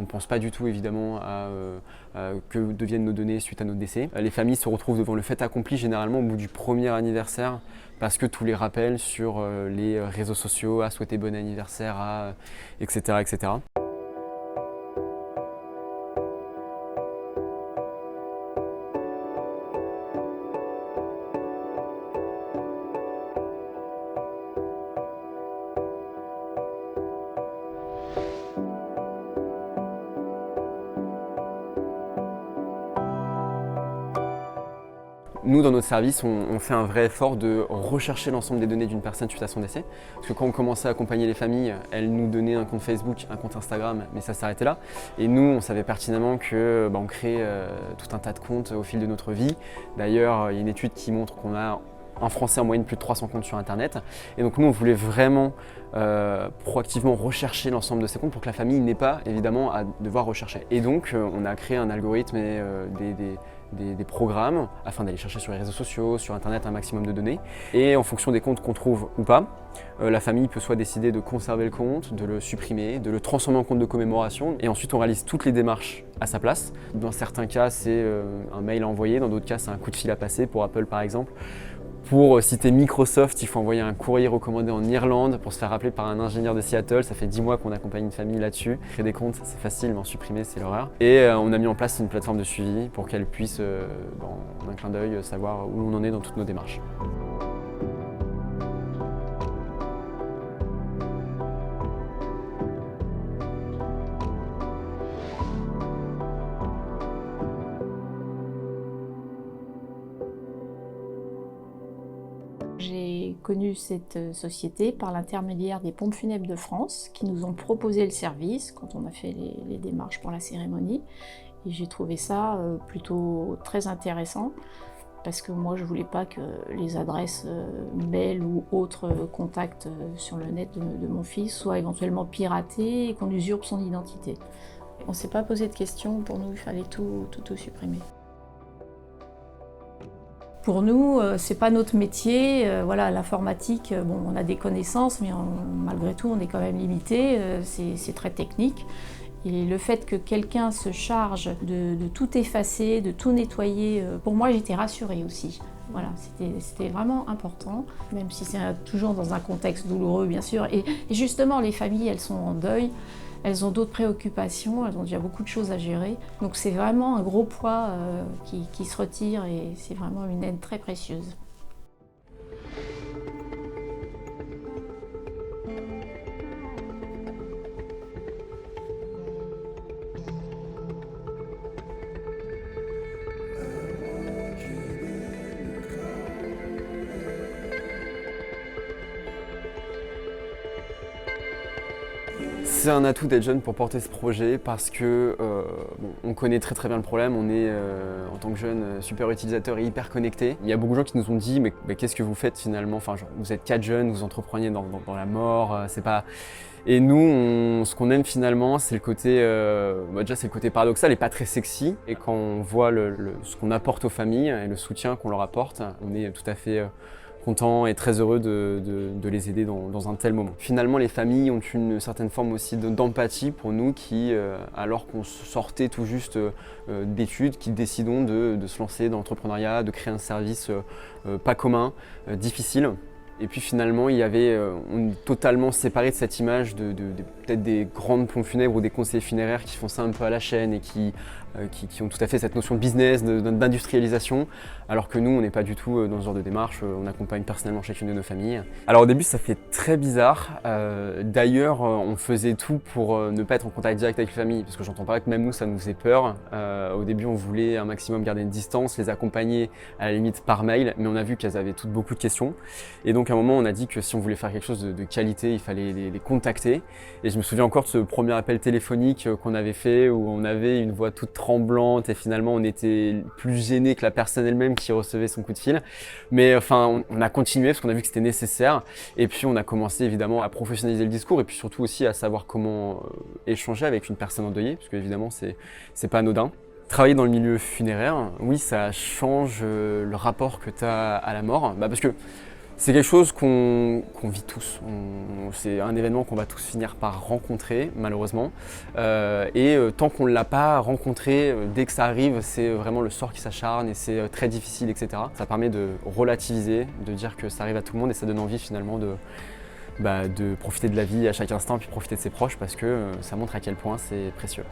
pense pas du tout évidemment à que deviennent nos données suite à notre décès. Les familles se retrouvent devant le fait accompli généralement au bout du premier anniversaire parce que tous les rappels sur les réseaux sociaux, à souhaiter bon anniversaire, etc., etc. Nous, dans notre service, on fait un vrai effort de rechercher l'ensemble des données d'une personne suite à son décès. Parce que quand on commençait à accompagner les familles, elles nous donnaient un compte Facebook, un compte Instagram, mais ça s'arrêtait là. Et nous, on savait pertinemment que on crée tout un tas de comptes au fil de notre vie. D'ailleurs, il y a une étude qui montre qu'on a en français en moyenne plus de 300 comptes sur Internet. Et donc nous, on voulait vraiment proactivement rechercher l'ensemble de ces comptes pour que la famille n'ait pas évidemment à devoir rechercher. Et donc on a créé un algorithme et des programmes afin d'aller chercher sur les réseaux sociaux, sur Internet un maximum de données. Et en fonction des comptes qu'on trouve ou pas, la famille peut soit décider de conserver le compte, de le supprimer, de le transformer en compte de commémoration. Et ensuite on réalise toutes les démarches à sa place. Dans certains cas c'est un mail à envoyer, dans d'autres cas c'est un coup de fil à passer pour Apple par exemple. Pour citer Microsoft, il faut envoyer un courrier recommandé en Irlande pour se faire appeler par un ingénieur de Seattle. Ça fait 10 mois qu'on accompagne une famille là-dessus. Créer des comptes, c'est facile, mais en supprimer, c'est l'horreur. Et on a mis en place une plateforme de suivi pour qu'elle puisse, en un clin d'œil, savoir où on en est dans toutes nos démarches. J'ai connu cette société par l'intermédiaire des Pompes Funèbres de France qui nous ont proposé le service quand on a fait les démarches pour la cérémonie. Et j'ai trouvé ça plutôt très intéressant parce que moi je voulais pas que les adresses mail ou autres contacts sur le net de mon fils soient éventuellement piratées et qu'on usurpe son identité. On ne s'est pas posé de questions, pour nous il fallait tout supprimer. Pour nous, c'est pas notre métier. Voilà, l'informatique, bon, on a des connaissances, mais malgré tout, on est quand même limité. C'est très technique. Et le fait que quelqu'un se charge de tout effacer, de tout nettoyer, pour moi, j'étais rassurée aussi. Voilà, c'était vraiment important, même si c'est toujours dans un contexte douloureux, bien sûr. Et justement, les familles, elles sont en deuil. Elles ont d'autres préoccupations, elles ont déjà beaucoup de choses à gérer. Donc c'est vraiment un gros poids qui se retire et c'est vraiment une aide très précieuse. C'est un atout d'être jeune pour porter ce projet parce que on connaît très bien le problème, on est en tant que jeune super utilisateur et hyper connecté. Il y a beaucoup de gens qui nous ont dit mais qu'est-ce que vous faites finalement, enfin, genre, vous êtes 4 jeunes, vous entrepreniez dans la mort, c'est pas... Et nous, ce qu'on aime finalement, c'est le côté, déjà c'est le côté paradoxal et pas très sexy. Et quand on voit ce qu'on apporte aux familles et le soutien qu'on leur apporte, on est tout à fait content et très heureux de les aider dans un tel moment. Finalement, les familles ont une certaine forme aussi d'empathie pour nous qui, alors qu'on sortait tout juste d'études, qui décidons de se lancer dans l'entrepreneuriat, de créer un service pas commun, difficile. Et puis finalement, on est totalement séparé de cette image peut-être des grandes pompes funèbres ou des conseillers funéraires qui font ça un peu à la chaîne et qui ont tout à fait cette notion de business, d'industrialisation, alors que nous, on n'est pas du tout dans ce genre de démarche, on accompagne personnellement chacune de nos familles. Alors au début, ça fait très bizarre. D'ailleurs, on faisait tout pour ne pas être en contact direct avec les familles, parce que j'entends pas que même nous, ça nous faisait peur. Au début, on voulait un maximum garder une distance, les accompagner à la limite par mail, mais on a vu qu'elles avaient toutes beaucoup de questions. Et donc à un moment, on a dit que si on voulait faire quelque chose de qualité, il fallait les contacter. Et je me souviens encore de ce premier appel téléphonique qu'on avait fait, où on avait une voix toute tremblante et finalement on était plus gêné que la personne elle-même qui recevait son coup de fil. Mais enfin, on a continué parce qu'on a vu que c'était nécessaire. Et puis on a commencé évidemment à professionnaliser le discours et puis surtout aussi à savoir comment échanger avec une personne endeuillée, parce que évidemment c'est pas anodin. Travailler dans le milieu funéraire, oui, ça change le rapport que tu as à la mort. Parce que C'est quelque chose qu'on vit tous. C'est un événement qu'on va tous finir par rencontrer, malheureusement. Tant qu'on ne l'a pas rencontré, dès que ça arrive, c'est vraiment le sort qui s'acharne et c'est très difficile, etc. Ça permet de relativiser, de dire que ça arrive à tout le monde et ça donne envie finalement de profiter de la vie à chaque instant, puis profiter de ses proches parce que ça montre à quel point c'est précieux.